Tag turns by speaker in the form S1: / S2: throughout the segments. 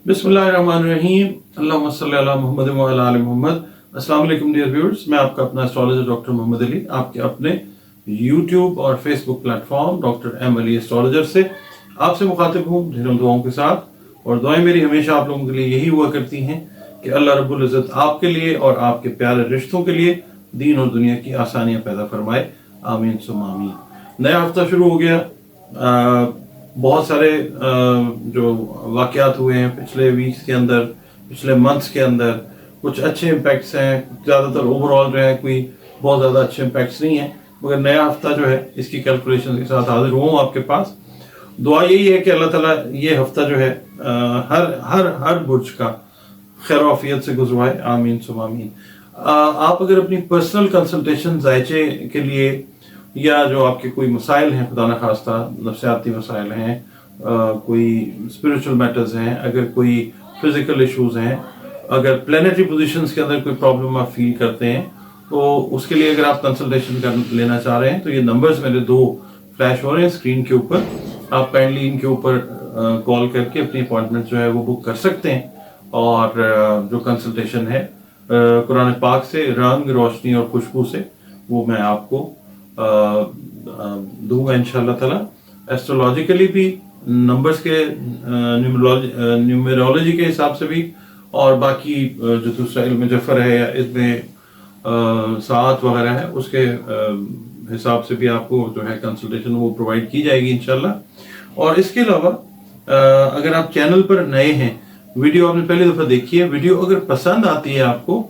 S1: बिस्मिल्लाहिर्रहमानिर्रहीम, अल्लाहुम्मा सल्ली अला मुहम्मद व अला आलि मुहम्मद। अस्सलाम वालेकुम डियर व्यूअर्स, मैं आपका अपना एस्ट्रोलॉजर डॉक्टर मोहम्मद अली, आपके अपने यूट्यूब और Facebook platform doctor M Ali astrologer से आपसे मुखातिब हूँ ढेरों दुआओं के साथ। और दुआएं मेरी हमेशा आप लोगों के लिए यही हुआ करती हैं कि अल्लाह रब्बुल इज़्ज़त आपके लिए और आपके प्यारे रिश्तों के लिए दीन और दुनिया की आसानियाँ पैदा फरमाए, आमीन सुम्मा आमीन। नया हफ्ता शुरू हो गया। बहुत सारे जो वाक़यात हुए हैं पिछले वीक्स के अंदर, पिछले मंथ्स के अंदर, कुछ अच्छे इम्पैक्ट्स हैं, ज़्यादातर ओवरऑल जो है कोई बहुत ज़्यादा अच्छे इम्पैक्ट्स नहीं हैं, मगर नया हफ्ता जो है इसकी कैलकुलेशन के साथ हाजिर हूँ आपके पास। दुआ यही है कि अल्लाह ताला ये हफ्ता जो है हर बुर्ज का खैर आफियत से गुजरवाए, आमीन सुम्मा आमीन। आप अगर अपनी पर्सनल कंसल्टेशन जायचे के लिए या जो आपके कोई मसाइल हैं, खुदा न खास्ता नफ्सियाती मसाइल हैं, कोई स्पिरिचुअल मैटर्स हैं, अगर कोई फिजिकल इश्यूज हैं, अगर प्लानिटरी पोजीशंस के अंदर कोई प्रॉब्लम आप फील करते हैं, तो उसके लिए अगर आप कंसल्टेशन कर लेना चाह रहे हैं तो ये नंबर्स मेरे दो फ्लैश हो रहे हैं स्क्रीन के ऊपर। आप काइंडली इनके ऊपर कॉल करके अपनी अपॉइंटमेंट जो है वो बुक कर सकते हैं। और जो कंसल्टेशन है कुरान पाक से, रंग, रोशनी और खुशबू से, वो मैं आपको दूंगा इंशाल्लाह ताला। एस्ट्रोलॉजिकली भी, नंबर्स के न्यूमरोलॉजी के हिसाब से भी, और बाकी जो दूसरा इल्म जफर है या इसमें सात वगैरह है उसके हिसाब से भी आपको जो है कंसल्टेशन वो प्रोवाइड की जाएगी इंशाल्लाह। और इसके अलावा अगर आप चैनल पर नए हैं, वीडियो आपने पहली दफ़ा देखी है, वीडियो अगर पसंद आती है आपको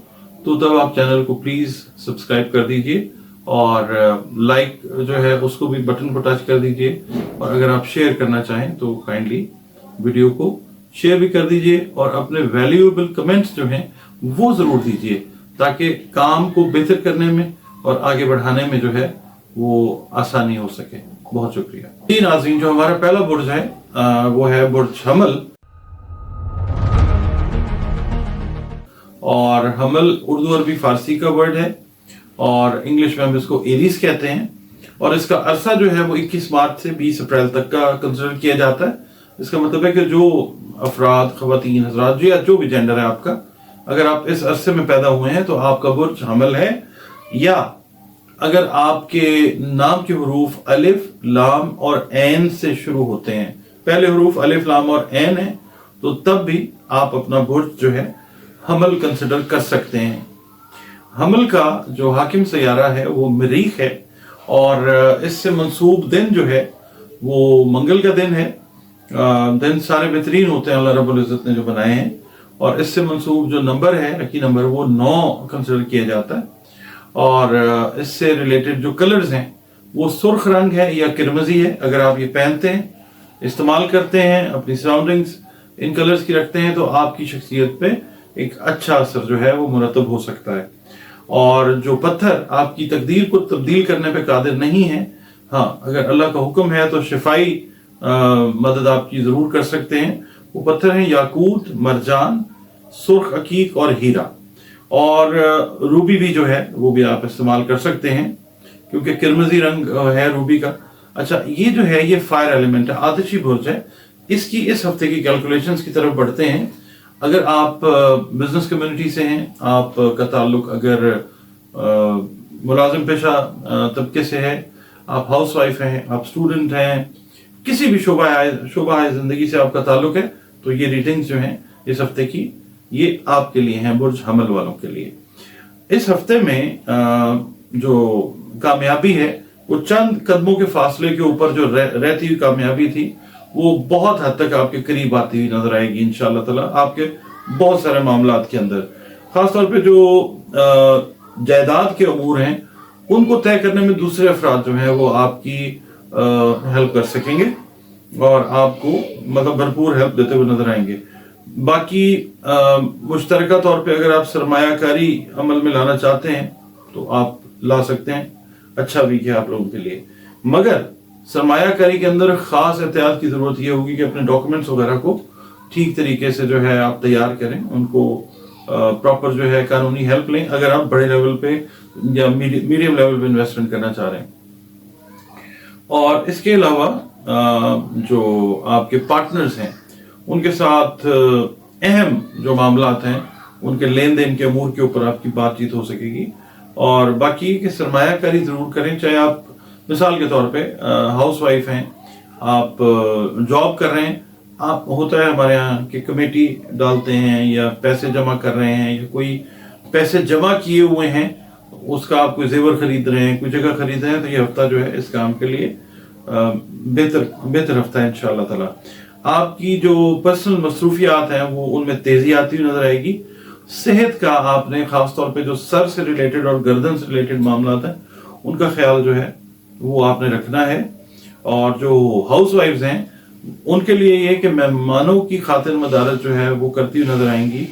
S1: तो तब आप चैनल को प्लीज़ सब्सक्राइब कर दीजिए और लाइक जो है उसको भी बटन को टच कर दीजिए। और अगर आप शेयर करना चाहें तो काइंडली वीडियो को शेयर भी कर दीजिए और अपने वैल्यूएबल कमेंट्स जो हैं वो ज़रूर दीजिए, ताकि काम को बेहतर करने में और आगे बढ़ाने में जो है वो आसानी हो सके। बहुत शुक्रिया। जी नाज़रीन, जो हमारा पहला बुर्ज है वो है बुर्ज हमल। और हमल उर्दू अरबी फारसी का वर्ड है और इंग्लिश में हम इसको एरीज कहते हैं। और इसका अरसा जो है वो 21 मार्च से 20 अप्रैल तक का कंसिडर किया जाता है। इसका मतलब है कि जो अफराद, ख़वातीन, हज़रात या जो भी जेंडर है आपका, अगर आप इस अरसे में पैदा हुए हैं तो आपका बुर्ज हमल है। या अगर आपके नाम के हरूफ अलिफ, लाम और ऐन से शुरू होते हैं, पहले हरूफ अलिफ, लाम और ऐन है, तो तब भी आप अपना बुर्ज जो है हमल कंसिडर कर सकते हैं। हमल का जो हाकिम सयारा है वो मरीख है और इससे मंसूब दिन जो है वो मंगल का दिन है। दिन सारे बेहतरीन होते हैं अल्लाह रब्बुल इज़्ज़त ने जो बनाए हैं। और इससे मंसूब जो नंबर है, लकी नंबर, वो 9 कंसिडर किया जाता है। और इससे रिलेटेड जो कलर्स हैं वो सुर्ख रंग है या किरमजी है। अगर आप ये पहनते हैं, इस्तेमाल करते हैं, अपनी सराउंडिंग्स इन कलर्स की रखते हैं, तो आपकी शख्सियत पे एक अच्छा असर जो है वो मुरतब हो सकता है। और जो पत्थर आपकी तकदीर को तब्दील करने पे कादिर नहीं है, हाँ, अगर अल्लाह का हुक्म है तो शिफाई मदद आपकी ज़रूर कर सकते हैं। वो पत्थर हैं याकूत, मरजान, सुर्ख अकीक और हीरा। और रूबी भी जो है वो भी आप इस्तेमाल कर सकते हैं, क्योंकि किरमजी रंग है रूबी का। अच्छा, ये जो है ये फायर एलिमेंट है, आतिशी बुर्ज है। इसकी इस हफ्ते की कैलकुलेशंस की तरफ बढ़ते हैं। अगर आप बिजनेस कम्युनिटी से हैं, आपका ताल्लुक अगर मुलाजिम पेशा तबके से है, आप हाउस वाइफ हैं, आप स्टूडेंट हैं, किसी भी शोबा जिंदगी से आपका ताल्लुक है, तो ये रीडिंग्स जो हैं इस हफ्ते की ये आपके लिए हैं, बुर्ज हमल वालों के लिए। इस हफ्ते में जो कामयाबी है वो चंद कदमों के फासले के ऊपर जो रहती हुई कामयाबी थी वो बहुत हद तक आपके करीब आती हुई नजर आएगी इंशाल्लाह ताला। आपके बहुत सारे मामलात के अंदर, खासतौर पे जो जायदाद के अमूर हैं, उनको तय करने में दूसरे अफराद जो हैं वो आपकी हेल्प कर सकेंगे और आपको मतलब भरपूर हेल्प देते हुए नजर आएंगे। बाकी मुश्तरका तौर पे अगर आप सरमायाकारी अमल में लाना चाहते हैं तो आप ला सकते हैं, अच्छा वीक है आप लोगों के लिए। मगर सरमायाकारी के अंदर खास एहतियात की जरूरत यह होगी कि अपने डॉक्यूमेंट्स वगैरह को ठीक तरीके से जो है आप तैयार करें, उनको प्रॉपर जो है कानूनी हेल्प लें अगर आप बड़े लेवल पे या मीडियम लेवल पे इन्वेस्टमेंट करना चाह रहे हैं। और इसके अलावा जो आपके पार्टनर्स हैं उनके साथ अहम जो मामलात हैं उनके लेन देन के अमूर के ऊपर आपकी बातचीत हो सकेगी। और बाकी कि सरमायाकारी ज़रूर करें, चाहे आप मिसाल के तौर पे हाउस वाइफ हैं, आप जॉब कर रहे हैं, आप होता है हमारे यहाँ कि कमेटी डालते हैं या पैसे जमा कर रहे हैं या कोई पैसे जमा किए हुए हैं, उसका आप कोई जेवर खरीद रहे हैं, कोई जगह खरीद रहे हैं, तो ये हफ्ता जो है इस काम के लिए बेहतर हफ्ता है इंशाअल्लाह ताला। आपकी जो पर्सनल मसरूफियात हैं वो उनमें तेजी आती हुई नजर आएगी। सेहत का आपने खास तौर पे जो सर से रिलेटेड और गर्दन से रिलेटेड मामला हैं उनका ख्याल जो है वो आपने रखना है। और जो हाउस वाइफ्स हैं उनके लिए ये कि मेहमानों की खातिर मदारत जो है वो करती हुई नजर आएंगी।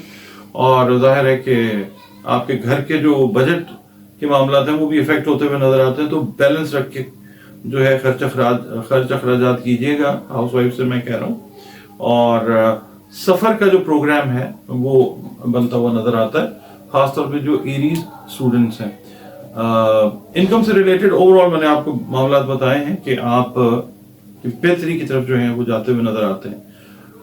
S1: और जाहिर है कि आपके घर के जो बजट के मामला हैं वो भी इफेक्ट होते हुए नजर आते हैं, तो बैलेंस रख के जो है खर्च अखराजात कीजिएगा, हाउस वाइफ से मैं कह रहा हूँ। और सफर का जो प्रोग्राम है वो बनता हुआ नजर आता है, खासतौर पे जो एरीज स्टूडेंट्स हैं। इनकम से रिलेटेड ओवरऑल मैंने आपको मामला बताए हैं कि आप बेहतरी की तरफ जो है वो जाते हुए नजर आते हैं।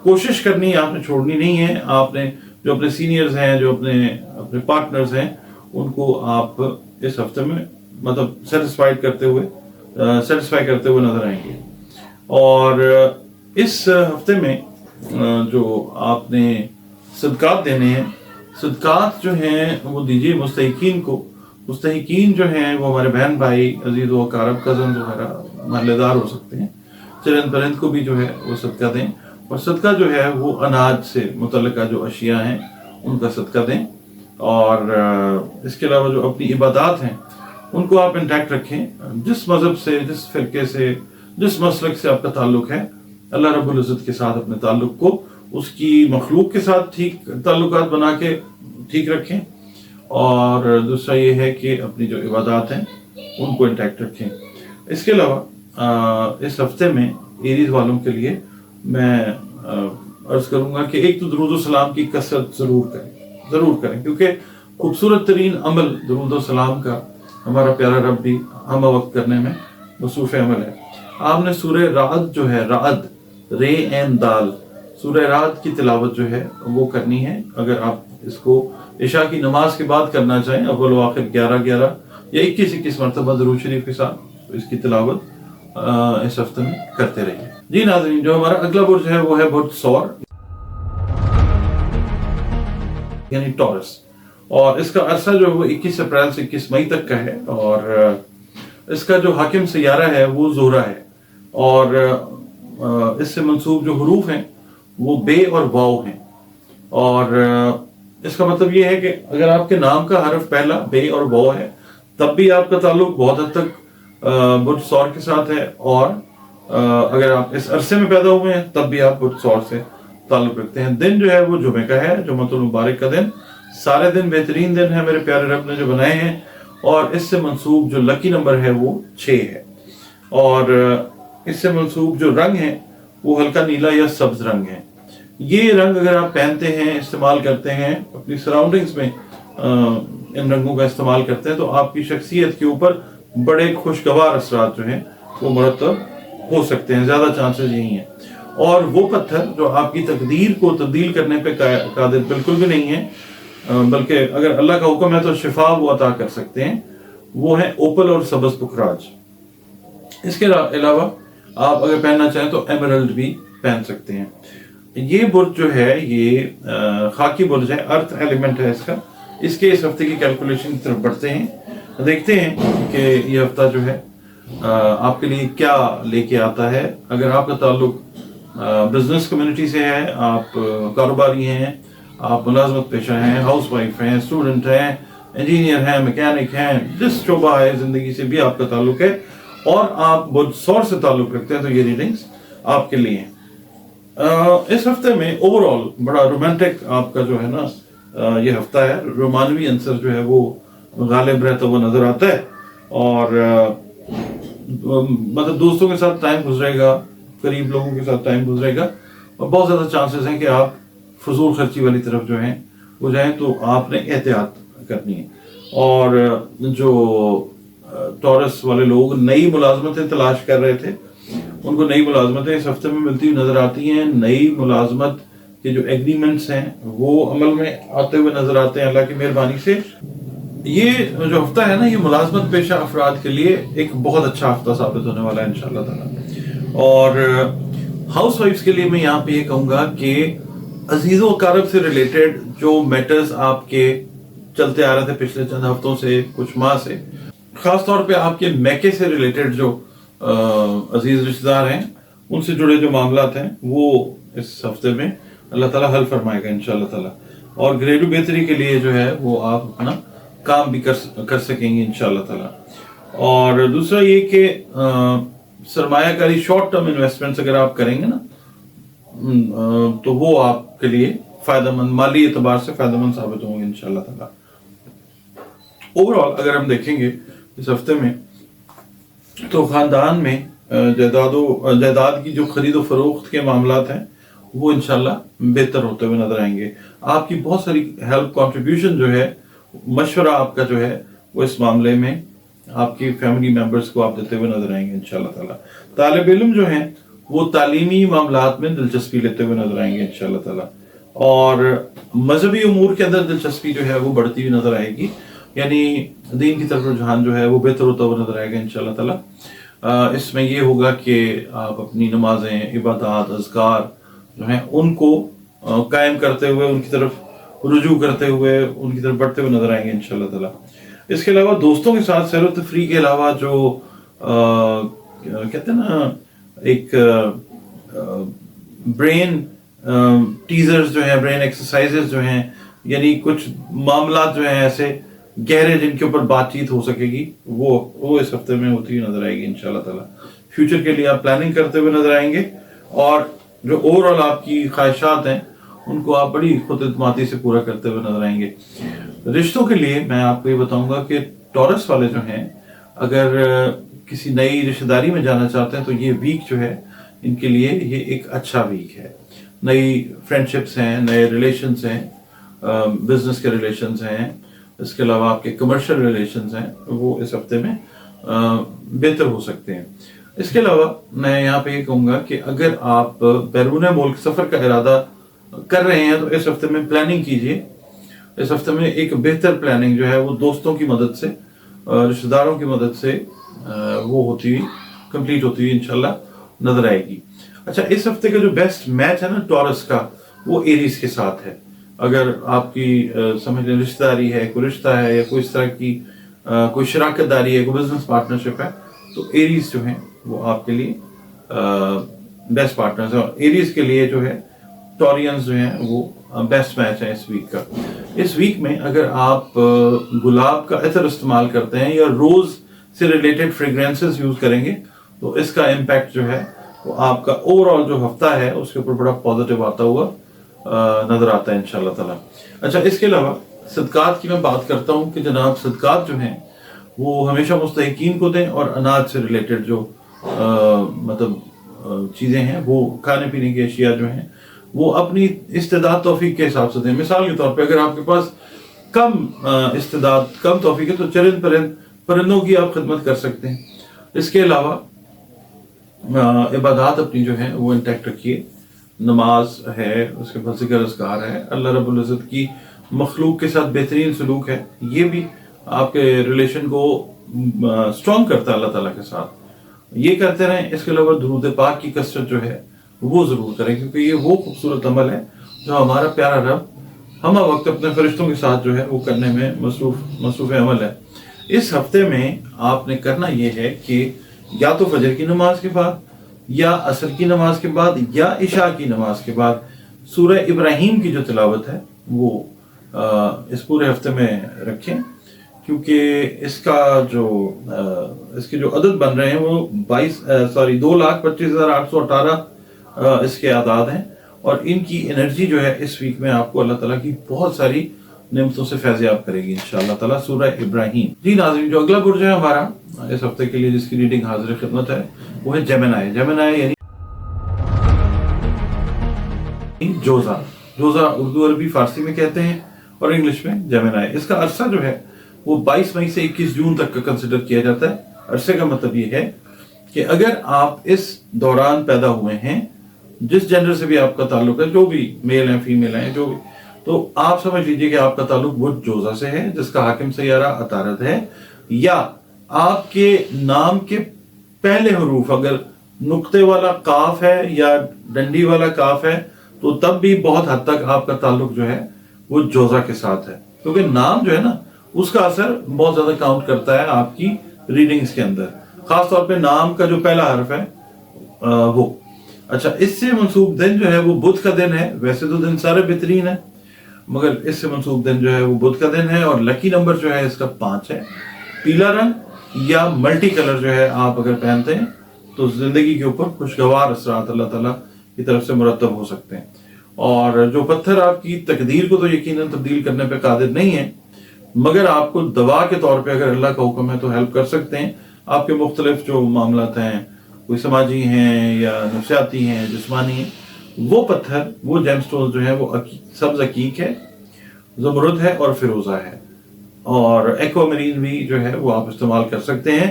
S1: कोशिश करनी है, आपने छोड़नी नहीं है। आपने जो अपने सीनियर्स हैं, जो अपने पार्टनर्स हैं, उनको आप इस हफ्ते में मतलब सेटिस्फाई करते हुए नजर आएंगे। और इस हफ्ते में जो आपने सदकात देने हैं, सदकात जो हैं वो दीजिए मुस्तहिकीन को। मुस्तहिकीन जो हैं वो हमारे बहन भाई, अजीज व अकारब, कजन वगैरह महल्लेदार हो सकते हैं, चरंद परिंद को भी जो है वो सदका दें। और सदका जो है वो अनाज से मुतल्लिका जो अशिया हैं उनका सदका दें। और इसके अलावा जो अपनी इबादत हैं उनको आप इंटैक्ट रखें। जिस मजहब से, जिस फिरके से, जिस मसलक से आपका ताल्लुक है, अल्लाह रब्बुल इज़्ज़त के साथ अपने ताल्लुक को उसकी मखलूक के साथ ठीक ताल्लुकात बना के ठीक रखें। और दूसरा ये है कि अपनी जो इबादत हैं उनको इंटैक्ट रखें। इसके अलावा इस हफ्ते में एरीज वालों के लिए मैं अर्ज करूंगा कि एक तो दुरूद सलाम की कसरत जरूर करें, क्योंकि खूबसूरत तरीन अमल दुरूद सलाम का हमारा प्यारा रब भी हम वक्त करने में मसरूफ़ अमल है। आपने सूरह राद जो है, राद रे एन दाल, सूरह राद की तिलावत जो है वो करनी है। अगर आप इसको इशा की नमाज के बाद करना चाहें, अव्वल व आखिर 11-11 या 21-21 मरतबा दुरूद शरीफ के साथ, तो इसकी तिलावत इस हफ्ते में करते रहिए। जी नाज़रीन, जो हमारा अगला बुर्ज है वो है बुर्ज सौर यानी टॉरस। और इसका अरसा जो है वो 21 अप्रैल से 21 मई तक का है। और इसका जो हाकिम सैयारा है वो ज़ोहरा है। और इससे मंसूब जो हरूफ हैं वो बे और वाव हैं। और इसका मतलब ये है कि अगर आपके नाम का हरफ पहला बे और वाव है तब भी आपका ताल्लुक बहुत हद तक बुर्ज सौर के साथ है। और अगर आप इस अरसे में पैदा हुए हैं तब भी आप बुर्ज सौर से ताल्लुक रखते हैं। दिन जो है वो जुमे का है, जुम्मतुल मुबारक का दिन। सारे दिन बेहतरीन दिन है मेरे प्यारे रब ने जो बनाए हैं। और इससे मंसूब जो लकी नंबर है वो 6 है। और इससे मंसूब जो रंग है वो हल्का नीला या सब्ज रंग है। ये रंग अगर आप पहनते हैं, इस्तेमाल करते हैं, अपनी सराउंडिंग्स में इन रंगों का इस्तेमाल करते हैं, तो आपकी शख्सियत के ऊपर बड़े खुशगवार असरात जो हैं वो मुरतब हो सकते हैं। ज्यादा चांसेस यही हैं। और वो पत्थर जो आपकी तकदीर को तब्दील करने पे कादिर बिल्कुल भी नहीं है, बल्कि अगर अल्लाह का हुक्म है तो शिफा वो अता कर सकते हैं, वो है ओपल और सबज पुखराज। इसके अलावा आप अगर पहनना चाहें तो एमरल्ड भी पहन सकते हैं। ये बुर्ज जो है ये खाकी बुर्ज है, अर्थ एलिमेंट है इसका। इसके इस हफ्ते की कैलकुलेशन की तरफ बढ़ते हैं, देखते हैं कि ये हफ्ता जो है आपके लिए क्या लेके आता है। अगर आपका ताल्लुक बिजनेस कम्युनिटी से है, आप कारोबारी हैं, आप मुलाजमत पेशा हैं, हाउस वाइफ हैं, स्टूडेंट हैं, इंजीनियर हैं, मैकेनिक हैं, जिस शोबा है जिंदगी से भी आपका ताल्लुक है और आप बुर्ज सौर से ताल्लुक रखते हैं, तो ये रीडिंग्स आपके लिए हैं। इस हफ्ते में ओवरऑल बड़ा रोमांटिक आपका जो है ना ये हफ्ता है। रोमानवी अंसर जो है वो गालिब रहता हुआ नजर आता है। और मतलब दोस्तों के साथ टाइम गुजरेगा, करीब लोगों के साथ टाइम गुजरेगा। और बहुत ज़्यादा चांसेस हैं कि आप फजूल खर्ची वाली तरफ जो है वो जाएं, तो आपने एहतियात करनी है। और जो टॉरस वाले लोग नई मुलाजमतें तलाश कर रहे थे, उनको नई मुलाजमतें इस हफ्ते में मिलती हुई नजर आती हैं। नई मुलाजमत کہ جو ایگریمنٹس ہیں وہ عمل میں آتے ہوئے نظر آتے ہیں اللہ کی مہربانی سے. یہ جو ہفتہ ہے نا یہ ملازمت پیشہ افراد کے لیے ایک بہت اچھا ہفتہ ثابت ہونے والا ہے انشاءاللہ تعالیٰ. اور ہاؤس وائفز کے لیے میں یہاں پہ یہ کہوں گا کہ عزیز و اقارب سے ریلیٹڈ جو میٹرز آپ کے چلتے آ رہے تھے پچھلے چند ہفتوں سے کچھ ماہ سے، خاص طور پہ آپ کے میکے سے ریلیٹڈ جو عزیز رشتہ دار ہیں ان سے جڑے جو معاملات ہیں وہ اس ہفتے میں اللہ تعالیٰ حل فرمائے گا انشاءاللہ تعالیٰ. اور گھریلو بہتری کے لیے جو ہے وہ آپ اپنا کام بھی کر سکیں گے انشاءاللہ تعالیٰ. اور دوسرا یہ کہ سرمایہ کاری شارٹ ٹرم انویسٹمنٹس اگر آپ کریں گے نا تو وہ آپ کے لیے فائدہ مند، مالی اعتبار سے فائدہ مند ثابت ہوں گے انشاءاللہ تعالیٰ. اوور آل اگر ہم دیکھیں گے اس ہفتے میں تو خاندان میں جائیداد کی جو خرید و فروخت کے معاملات ہیں وہ انشاءاللہ بہتر ہوتے ہوئے نظر آئیں گے. آپ کی بہت ساری ہیلپ کنٹریبیوشن جو ہے، مشورہ آپ کا جو ہے وہ اس معاملے میں آپ کی فیملی ممبرز کو آپ دیتے ہوئے نظر آئیں گے انشاءاللہ تعالیٰ. طالب علم جو ہیں وہ تعلیمی معاملات میں دلچسپی لیتے ہوئے نظر آئیں گے انشاءاللہ تعالیٰ. اور مذہبی امور کے اندر دلچسپی جو ہے وہ بڑھتی ہوئی نظر آئے گی، یعنی دین کی طرف رجحان جو ہے وہ بہتر ہوتا ہوا نظر آئے گا انشاءاللہ تعالیٰ. اس میں یہ ہوگا کہ آپ اپنی نمازیں، عبادات، اذکار جو ہیں ان کو قائم کرتے ہوئے، ان کی طرف رجوع کرتے ہوئے، ان کی طرف بڑھتے ہوئے نظر آئیں گے انشاءاللہ تعالیٰ. اس کے علاوہ دوستوں کے ساتھ سیر و تفریح کے علاوہ جو کہتے ہیں نا ایک برین ٹیزرز جو ہیں، برین ایکسرسائزز جو ہیں، یعنی کچھ معاملات جو ہیں ایسے گہرے جن کے اوپر بات چیت ہو سکے گی، وہ اس ہفتے میں ہوتی ہوئی نظر آئے گی انشاءاللہ تعالیٰ. فیوچر کے لیے آپ پلاننگ کرتے ہوئے نظر آئیں گے اور جو اوور آل آپ کی خواہشات ہیں ان کو آپ بڑی خود اعتمادی سے پورا کرتے ہوئے نظر آئیں گے. رشتوں کے لیے میں آپ کو یہ بتاؤں گا کہ ٹورس والے جو ہیں اگر کسی نئی رشتہ داری میں جانا چاہتے ہیں تو یہ ویک جو ہے ان کے لیے یہ ایک اچھا ویک ہے. نئی فرینڈشپس ہیں، نئے ریلیشنز ہیں، بزنس کے ریلیشنز ہیں، اس کے علاوہ آپ کے کمرشل ریلیشنز ہیں، وہ اس ہفتے میں بہتر ہو سکتے ہیں. اس کے علاوہ میں یہاں پہ یہ کہوں گا کہ اگر آپ بیرون ملک سفر کا ارادہ کر رہے ہیں تو اس ہفتے میں پلاننگ کیجئے. اس ہفتے میں ایک بہتر پلاننگ جو ہے وہ دوستوں کی مدد سے، رشتہ داروں کی مدد سے وہ ہوتی ہوئی کمپلیٹ ہوتی ہوئی انشاءاللہ نظر آئے گی. اچھا، اس ہفتے کا جو بیسٹ میچ ہے نا ٹورس کا وہ ایریز کے ساتھ ہے. اگر آپ کی سمجھ لیں رشتہ داری ہے، کوئی رشتہ ہے یا کوئی اس طرح کی کوئی شراکت داری ہے، کوئی بزنس پارٹنرشپ ہے تو ایریز جو ہیں وہ آپ کے لیے بیسٹ پارٹنرز ہیں. اور ایریز کے لیے جو ہے ٹورینز جو ہیں وہ بیسٹ میچ ہے اس ویک کا. اس ویک میں اگر آپ گلاب کا عطر استعمال کرتے ہیں یا روز سے ریلیٹڈ فریگرینسز یوز کریں گے تو اس کا امپیکٹ جو ہے وہ آپ کا اوور آل جو ہفتہ ہے اس کے اوپر بڑا پازیٹیو آتا ہوا نظر آتا ہے انشاءاللہ تعالیٰ. اچھا، اس کے علاوہ صدقات کی میں بات کرتا ہوں کہ جناب صدقات جو ہیں وہ ہمیشہ مستحقین کو دیں اور اناج سے ریلیٹڈ جو چیزیں ہیں وہ کھانے پینے کی اشیاء جو ہیں وہ اپنی استعداد توفیق کے حساب سے دیں. مثال کے طور پہ اگر آپ کے پاس کم استعداد، کم توفیق ہے تو چرند پرندوں کی آپ خدمت کر سکتے ہیں. اس کے علاوہ عبادات اپنی جو ہیں وہ انٹیکٹ رکھیے. نماز ہے، اس کے بعد ذکر اذکار ہے، اللہ رب العزت کی مخلوق کے ساتھ بہترین سلوک ہے، یہ بھی آپ کے ریلیشن کو اسٹرانگ کرتا ہے اللہ تعالیٰ کے ساتھ. یہ کرتے رہیں. اس کے علاوہ درود پاک کی کثرت جو ہے وہ ضرور کریں کیونکہ یہ وہ خوبصورت عمل ہے جو ہمارا پیارا رب ہمہ وقت اپنے فرشتوں کے ساتھ جو ہے وہ کرنے میں مصروف عمل ہے. اس ہفتے میں آپ نے کرنا یہ ہے کہ یا تو فجر کی نماز کے بعد یا عصر کی نماز کے بعد یا عشاء کی نماز کے بعد سورہ ابراہیم کی جو تلاوت ہے وہ اس پورے ہفتے میں رکھیں کیونکہ اس کے جو عدد بن رہے ہیں وہ 2,25,818 اس کے اعداد ہیں اور ان کی انرجی جو ہے اس ویک میں آپ کو اللہ تعالیٰ کی بہت ساری نعمتوں سے فیضیاب کرے گی انشاءاللہ تعالیٰ. سورہ ابراہیم. جی ناظرین، جو اگلا برج ہے ہمارا اس ہفتے کے لیے جس کی ریڈنگ حاضر خدمت ہے وہ ہے جیمنائی. یعنی جوزا اردو عربی فارسی میں کہتے ہیں اور انگلش میں جیمنائی. اس کا عرصہ جو ہے وہ 22 مئی سے 21 جون تک کا کنسیڈر کیا جاتا ہے. عرصے کا مطلب یہ ہے کہ اگر آپ اس دوران پیدا ہوئے ہیں जिस जेंडर से भी आपका ताल्लुक है, जो भी मेल हैं फीमेल हैं जो भी, तो आप समझ लीजिए कि आपका ताल्लुक बुर्ज जोजा से है जिसका हाकिम सैयारा अतारद है, या आपके नाम के पहले हरूफ अगर नुक्ते वाला काफ है या डंडी वाला काफ है तो तब भी बहुत हद तक आपका ताल्लुक जो है वो जोजा के साथ है, क्योंकि नाम जो है ना उसका असर बहुत ज्यादा काउंट करता है आपकी रीडिंग्स के अंदर, खासतौर पे नाम का जो पहला हर्फ है वो। अच्छा, इससे मंसूब दिन जो है वो बुध का दिन है। वैसे तो दिन सारे बेहतरीन है मगर इससे मंसूब दिन जो है वो बुध का दिन है, और लकी नंबर जो है इसका 5 है। पीला रंग या मल्टी कलर जो है आप अगर पहनते हैं तो जिंदगी के ऊपर खुशगवार असरात अल्लाह ताला की तरफ से मुरतब हो सकते हैं। और जो पत्थर आपकी तकदीर को तो यकीनन तब्दील करने पे कादिर नहीं है, मगर आपको दवा के तौर पे अगर अल्लाह का हुक्म है तो हेल्प कर सकते हैं। आपके मुख्तलिफ जो मामलात हैं, कोई समाजी हैं या नफ्सियाती हैं, जिस्मानी हैं, वो पत्थर, वो जेमस्टोन जो है वो सब्ज अकीक है, ज़मरुद है और फिरोजा है, और एक्वामरीन भी जो है वो आप इस्तेमाल कर सकते हैं।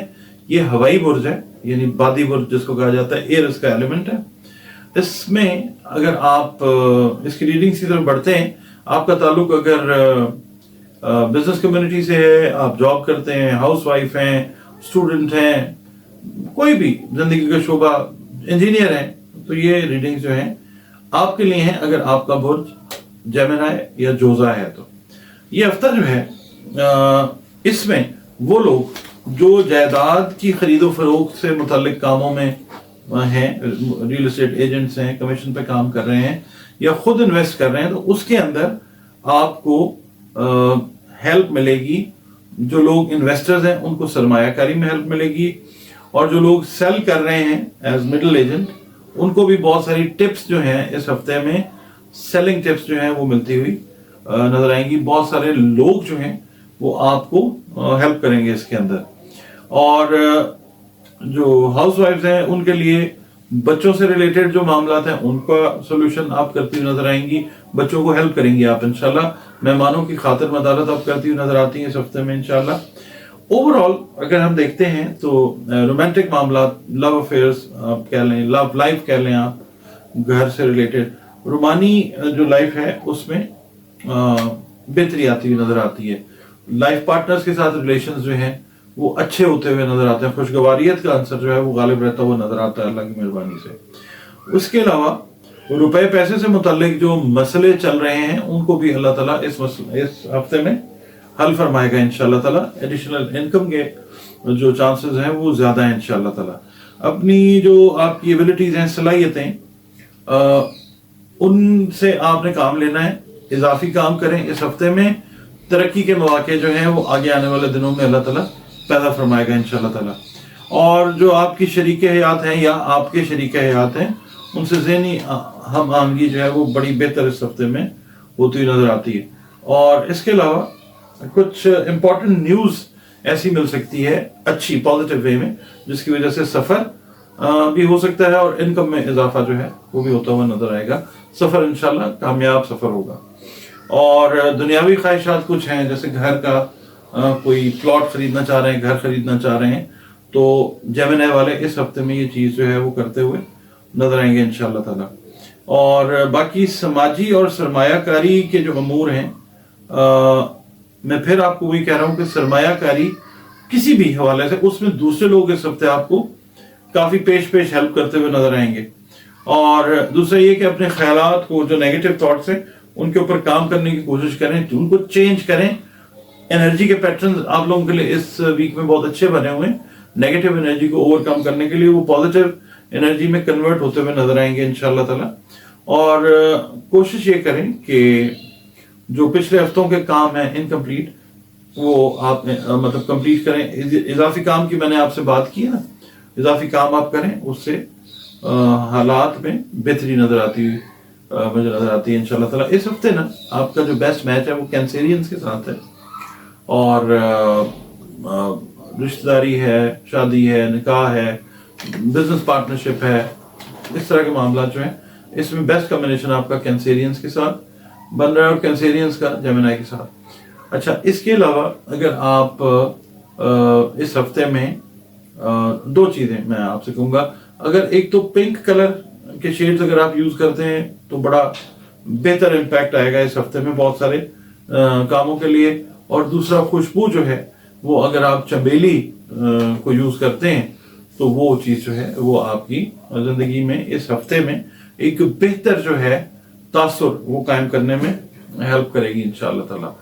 S1: ये हवाई बुर्ज है, यानी बादी बुर्ज जिसको कहा जाता है, एयर इसका एलिमेंट है। इसमें अगर आप इसकी रीडिंग की तरफ बढ़ते हैं, आपका ताल्लुक अगर बिजनेस कम्युनिटी से है, आप जॉब करते हैं, हाउस वाइफ हैं, स्टूडेंट हैं, कोई भी जिंदगी का शोबा, इंजीनियर हैं, तो ये रीडिंग जो है आपके लिए हैं अगर आपका बुर्ज जेमिनी या जोजा है। तो ये हफ्ता जो है इसमें वो लोग जो जायदाद की खरीदो फरोख्त से मुतल्लिक कामों में हैं, रियल एस्टेट एजेंट्स हैं, कमीशन पे काम कर रहे हैं या खुद इन्वेस्ट कर रहे हैं, तो उसके अंदर आपको हेल्प मिलेगी। जो लोग इन्वेस्टर्स हैं उनको सरमायाकारी में हेल्प मिलेगी, और जो लोग सेल कर रहे हैं एज मिडिल एजेंट उनको भी बहुत सारी टिप्स जो हैं इस हफ्ते में, सेलिंग टिप्स जो हैं वो मिलती हुई नजर आएंगी। बहुत सारे लोग जो हैं वो आपको हेल्प करेंगे इसके अंदर। और जो हाउस वाइफ्स हैं उनके लिए बच्चों से रिलेटेड जो मामलात हैं उनका सोल्यूशन आप करती हुई नजर आएंगी, बच्चों को हेल्प करेंगी आप इंशाल्लाह। मेहमानों की खातिर मदारत आप करती हुई नजर आती हैं इस हफ्ते में इंशाल्लाह। ओवरऑल अगर हम देखते हैं तो रोमांटिक मामला, लव अफेयर्स आप कह लें, लव लाइफ कह लें आप, घर से रिलेटेड रूमानी जो लाइफ है उसमें बेहतरी आती हुई नजर आती है। लाइफ पार्टनर्स के साथ रिलेशंस जो हैं वो अच्छे होते हुए नजर आते हैं, खुशगवारियत का आंसर जो है वो गालिब रहता हुआ नजर आता है अल्लाह की मेहरबानी से। उसके अलावा रुपए पैसे से मुताल्लिक जो मसले चल रहे हैं उनको भी अल्लाह ताला इस हफ्ते में हल फरमाएगा इंशाअल्लाह ताला। एडिशनल इनकम के जो चांसेस हैं वो ज्यादा हैं इंशाअल्लाह ताला। अपनी जो आपकी एबिलिटीज हैं, सलाहियतें, उनसे आपने काम लेना है, इजाफी काम करें। इस हफ्ते में तरक्की के मौके जो हैं वो आगे आने वाले दिनों में अल्लाह ताला पैदा फरमाएगा इंशाअल्लाह ताला। और जो आपकी शरीक हयात हैं या आपके शरीक हयात हैं उनसे ज़हनी हम आमदनी जो है वो बड़ी बेहतर इस हफ्ते में होती हुई नजर आती है। और इसके अलावा कुछ इंपॉर्टेंट न्यूज़ ऐसी मिल सकती है अच्छी पॉजिटिव वे में, जिसकी वजह से सफ़र भी हो सकता है और इनकम में इजाफा जो है वो भी होता हुआ नजर आएगा। सफ़र इंशाल्लाह कामयाब सफ़र होगा। और दुनियावी ख्वाहिशात कुछ हैं, जैसे घर का कोई प्लॉट खरीदना चाह रहे हैं, घर खरीदना चाह रहे हैं, तो जेमिनी वाले इस हफ्ते में ये चीज़ जो है वो करते हुए नजर आएंगे इंशाल्लाह ताला। और बाकी समाजी और सरमायाकारी के जो अमूर हैं, मैं फिर आपको वही कह रहा हूँ कि सरमायाकारी किसी भी हवाले से, उसमें दूसरे लोग इस हफ्ते आपको काफ़ी पेश हेल्प करते हुए नजर आएंगे। और दूसरा ये कि अपने ख्यालात को, जो नेगेटिव थॉट्स हैं उनके ऊपर काम करने की कोशिश करें, तो उनको चेंज करें। एनर्जी के पैटर्न आप लोगों के लिए इस वीक में बहुत अच्छे बने हुए हैं। नेगेटिव एनर्जी को ओवरकम करने के लिए वो पॉजिटिव एनर्जी में कन्वर्ट होते हुए नजर आएंगे इंशाल्लाह ताला। और कोशिश ये करें कि जो पिछले हफ्तों के काम हैं इनकम्प्लीट, वो आप मतलब कंप्लीट करें। इजाफी काम की मैंने आपसे बात की है ना, इजाफी काम आप करें, उससे हालात में बेहतरी नजर आती हुई मुझे नजर आती है इंशाल्लाह ताला। इस हफ्ते ना आपका जो बेस्ट मैच है वो कैंसेरियंस के साथ है। और रिश्तेदारी है, शादी है, निकाह है, बिजनेस पार्टनरशिप है, इस तरह के मामला जो हैं इसमें बेस्ट कॉम्बिनेशन आपका कैंसेरियंस के साथ बन रहा है और कैंसेरियंस का जेमिनी के साथ। अच्छा, इसके अलावा अगर आप इस हफ्ते में दो चीज़ें मैं आपसे कहूँगा, अगर एक तो पिंक कलर کے शेड्स अगर आप यूज करते हैं तो बड़ा बेहतर इम्पैक्ट आएगा इस हफ्ते में बहुत सारे कामों के लिए। और दूसरा, खुशबू जो है वो अगर आप चमेली को यूज करते हैं तो वो चीज जो है वो आपकी जिंदगी में इस हफ्ते में एक बेहतर जो है तासुर वो कायम करने में हेल्प करेगी इंशाअल्लाह ताला।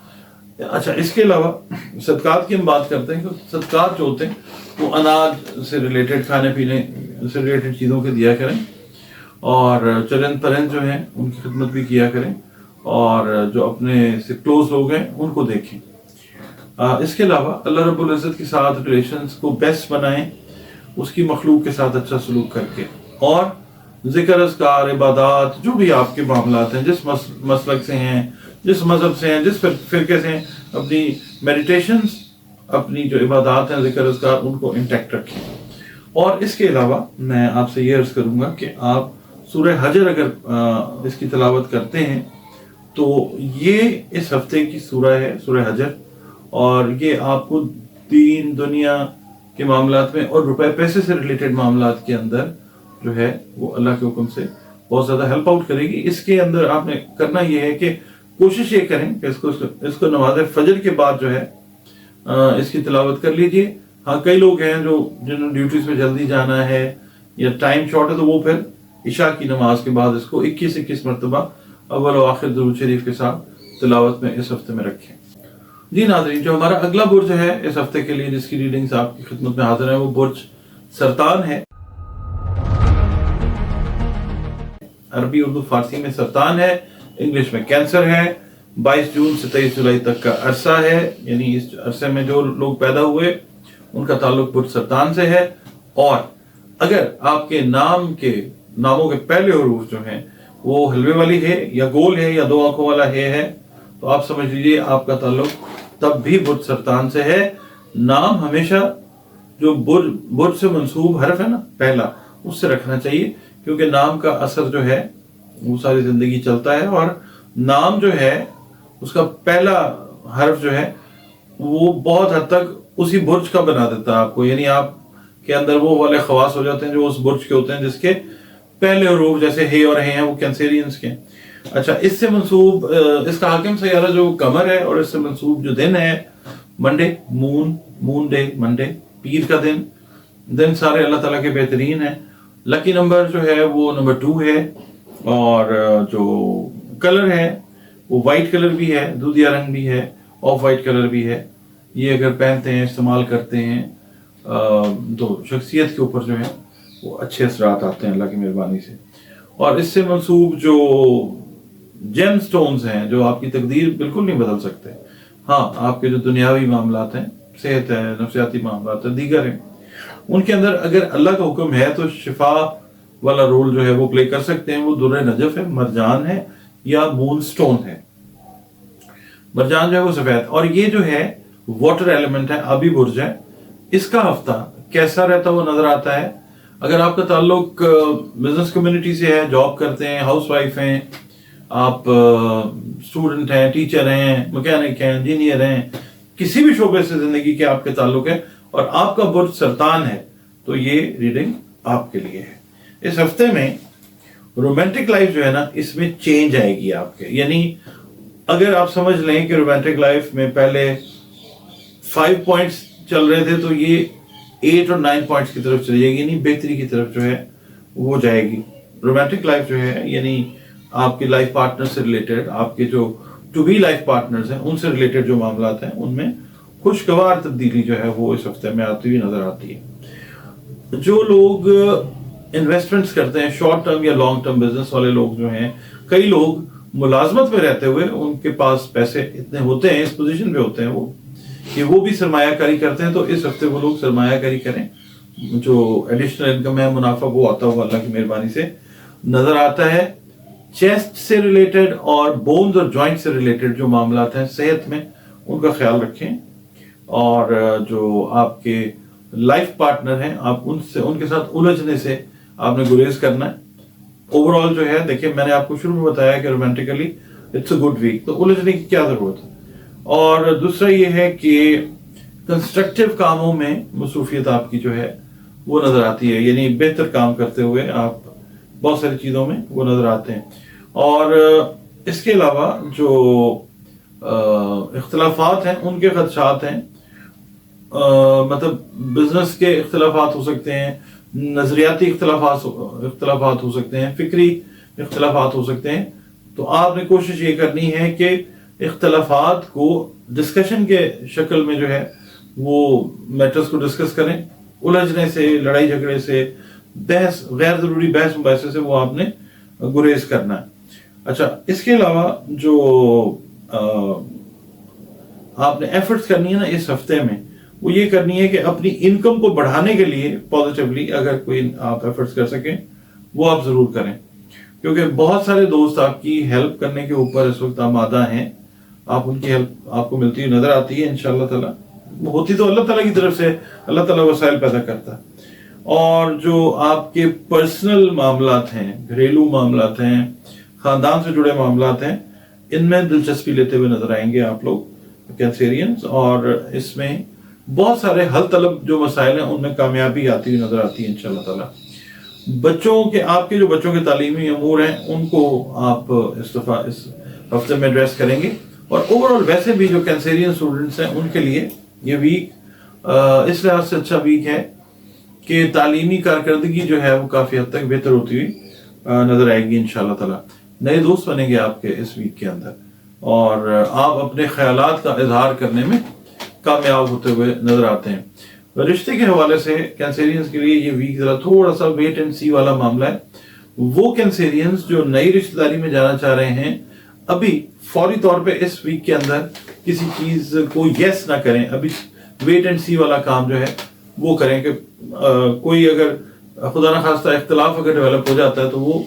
S1: अच्छा, इसके अलावा सदकात की हम बात करते हैं। तो सदकात जो होते हैं वो अनाज से रिलेटेड, खाने पीने से रिलेटेड चीज़ों के दिया करें, और चरन परन जो हैं उनकी खिदमत भी किया करें, और जो अपने से क्लोज लोग हैं उनको देखें। इसके अलावा अल्लाह रब्बुल इज़्ज़त के साथ रिलेशंस को बेस्ट बनाएं, उसकी मखलूक के साथ अच्छा सलूक करके, और जिक्र अज़कार इबादत जो भी आपके मामलात हैं, जिस मसलक से हैं, जिस मजहब से हैं, जिस फिरके से हैं, अपनी मेडिटेशंस, अपनी जो इबादत हैं, जिक्र अज़कार, उनको इंटैक्ट रखें। और इसके अलावा मैं आपसे ये अर्ज़ करूँगा कि आप सूरह हजर अगर इसकी तिलावत करते हैं तो ये इस हफ्ते की सूरह है, सूरह हजर, और ये आपको दीन दुनिया के मामलात में और रुपए पैसे से रिलेटेड मामलात के अंदर जो है वो अल्लाह के हुक्म से बहुत ज़्यादा हेल्प आउट करेगी। इसके अंदर आपने करना ये है कि कोशिश ये करें कि इसको नमाज फजर के बाद जो है इसकी तिलावत कर लीजिए। हाँ, कई लोग हैं जो जिन्होंने ड्यूटीज पे जल्दी जाना है या टाइम शॉर्ट है, तो वो फिर इशा की नमाज के बाद इसको 21 मरतबा अव्वल और आखिर दुरूद शरीफ के साथ तिलावत में इस हफ्ते में रखें। जी नाज़रीन, जो हमारा अगला बुर्ज है इस हफ्ते के लिए जिसकी रीडिंग्स आपकी खिदमत में हाजिर है वो बुर्ज सरतान है। अरबी उर्दू फारसी में सरतान है, इंग्लिश में कैंसर है। 22 जून से 23 जुलाई तक का अरसा है, यानी इस अरसे में जो लोग पैदा हुए उनका ताल्लुक बुर्ज सरतान से है। और अगर आपके नामों के पहले हुरूफ जो हैं वो हलवे वाली है या गोल है या दो आंखों वाला है तो आप समझ लीजिए आपका ताल्लुक तब भी बुर्ज सरतान से है। नाम हमेशा जो बुर्ज से मंसूब हरफ है ना पहला, उससे रखना चाहिए, क्योंकि नाम का असर जो है वो सारी जिंदगी चलता है, और नाम जो है उसका पहला हर्फ जो है वो बहुत हद तक उसी बुर्ज का बना देता है आपको, यानी आप के अंदर वो वाले खवास हो जाते हैं जो उस बुर्ज के होते हैं जिसके पहले हरूफ जैसे हे और हे हैं वो कैंसेरियंस के। अच्छा, इससे मंसूब इसका हाकिम सैयारा जो कमर है, और इससे मंसूब जो दिन है मंडे, मून डे मंडे, पीर का दिन सारे अल्लाह ताला के बेहतरीन है। लकी नंबर जो है वो नंबर 2 है, और जो कलर है वो वाइट कलर भी है, दूधिया रंग भी है, ऑफ वाइट कलर भी है। ये अगर पहनते हैं, इस्तेमाल करते हैं तो शख्सियत के ऊपर जो है वो अच्छे असरात आते हैं अल्लाह की मेहरबानी से। और इससे मंसूब जो जेम स्टोन्स हैं जो आपकी तकदीर बिल्कुल नहीं बदल सकते। हाँ, आपके जो दुनियावी मामलात हैं, सेहत है, नफ्सियाती मामलात है, दीगर हैं, उनके अंदर अगर अल्लाह का हुक्म है तो शिफा वाला रोल जो है वो प्ले कर सकते हैं। वो दुर्र नजफ है, मरजान है या मून स्टोन है। मरजान जो है वो सफेद, और ये जो है वाटर एलिमेंट है, आबी बुर्ज है। इसका हफ्ता कैसा रहता वो नजर आता है। अगर आपका ताल्लुक बिजनेस कम्युनिटी से है, जॉब करते हैं, हाउसवाइफ हैं, आप स्टूडेंट हैं, टीचर हैं, मैकेनिक हैं, इंजीनियर हैं, किसी भी शोबे से जिंदगी के आपके ताल्लुक है और आपका बुर्ज सरतान है, तो ये रीडिंग आपके लिए है। इस हफ्ते में रोमांटिक लाइफ जो है ना, इसमें चेंज आएगी आपके। यानी अगर आप समझ लें कि रोमांटिक लाइफ में पहले 5 पॉइंट्स चल रहे थे तो ये 8 और 9 पॉइंट्स की तरफ चली जाएगी, यानी बेहतरी की तरफ जो है वो जाएगी। रोमांटिक लाइफ जो है यानी आपके लाइफ पार्टनर से रिलेटेड, आपके जो टू बी लाइफ पार्टनर्स हैं उनसे रिलेटेड जो मामलात हैं उनमें खुशगवार तब्दीली जो है वो इस हफ्ते में आती हुई नजर आती है। जो लोग इन्वेस्टमेंट्स करते हैं, शॉर्ट टर्म या लॉन्ग टर्म बिजनेस वाले लोग जो हैं, कई लोग मुलाजमत में रहते हुए उनके पास पैसे इतने होते हैं, इस पोजीशन पे होते हैं वो कि वो भी सरमायाकारी करते हैं, तो इस हफ्ते वो लोग सरमायाकारी करें। जो एडिशनल इनकम है, मुनाफा, वो आता हुआ अल्लाह की मेहरबानी से नजर आता है। चेस्ट से रिलेटेड और बोन्स और जॉइंट से रिलेटेड जो मामलात हैं सेहत में, उनका ख्याल रखें। और जो आपके लाइफ पार्टनर हैं, आप उनके साथ उलझने से आपने गुरेज करना है। ओवरऑल जो है, देखिए मैंने आपको शुरू में बताया कि romantically it's a good week, तो उलझने की क्या जरूरत है। और दूसरा ये है कि कंस्ट्रक्टिव कामों में मसरूफियत आपकी जो है वो नजर आती है, यानी बेहतर काम करते हुए आप بہت ساری چیزوں میں وہ نظر آتے ہیں. اور اس کے علاوہ جو اختلافات ہیں ان کے خدشات ہیں، مطلب بزنس کے اختلافات ہو سکتے ہیں، نظریاتی اختلافات ہو سکتے ہیں، فکری اختلافات ہو سکتے ہیں. تو آپ نے کوشش یہ کرنی ہے کہ اختلافات کو ڈسکشن کے شکل میں جو ہے وہ میٹرز کو ڈسکس کریں. الجھنے سے، لڑائی جھگڑے سے، بحث، غیر ضروری بحث مباحثے سے وہ آپ نے گریز کرنا ہے. اچھا، اس کے علاوہ جو آپ نے ایفرٹس کرنی ہے نا اس ہفتے میں، وہ یہ کرنی ہے کہ اپنی انکم کو بڑھانے کے لیے پازیٹیولی اگر کوئی آپ ایفرٹس کر سکیں وہ آپ ضرور کریں، کیونکہ بہت سارے دوست آپ کی ہیلپ کرنے کے اوپر اس وقت آمادہ ہیں. آپ ان کی ہیلپ آپ کو ملتی ہوئی نظر آتی ہے انشاءاللہ تعالیٰ. ہوتی تو اللہ تعالیٰ کی طرف سے، اللہ تعالیٰ وسائل پیدا کرتا ہے. اور جو آپ کے پرسنل معاملات ہیں، گھریلو معاملات ہیں، خاندان سے جڑے معاملات ہیں، ان میں دلچسپی لیتے ہوئے نظر آئیں گے آپ لوگ کینسیرینز. اور اس میں بہت سارے حل طلب جو مسائل ہیں ان میں کامیابی آتی ہوئی نظر آتی ہے انشاءاللہ تعالیٰ. بچوں کے، آپ کے جو بچوں کے تعلیمی امور ہیں ان کو آپ اس ہفتے میں ایڈریس کریں گے. اور اوور آل ویسے بھی جو کینسیرین اسٹوڈنٹس ہیں ان کے لیے یہ ویک اس لحاظ سے اچھا ویک ہے کہ تعلیمی کارکردگی جو ہے وہ کافی حد تک بہتر ہوتی ہوئی نظر آئے گی انشاءاللہ تعالیٰ. نئے دوست بنیں گے آپ کے اس ویک کے اندر، اور آپ اپنے خیالات کا اظہار کرنے میں کامیاب ہوتے ہوئے نظر آتے ہیں. رشتے کے حوالے سے کینسیرینز کے لیے یہ ویک ذرا تھوڑا سا ویٹ اینڈ سی والا معاملہ ہے. وہ کینسیرینز جو نئی رشتہ داری میں جانا چاہ رہے ہیں، ابھی فوری طور پہ اس ویک کے اندر کسی چیز کو یس نہ کریں. ابھی ویٹ اینڈ سی والا کام جو ہے وہ کریں کہ کوئی اگر خدا نخواستہ اختلاف اگر ڈیولپ ہو جاتا ہے تو وہ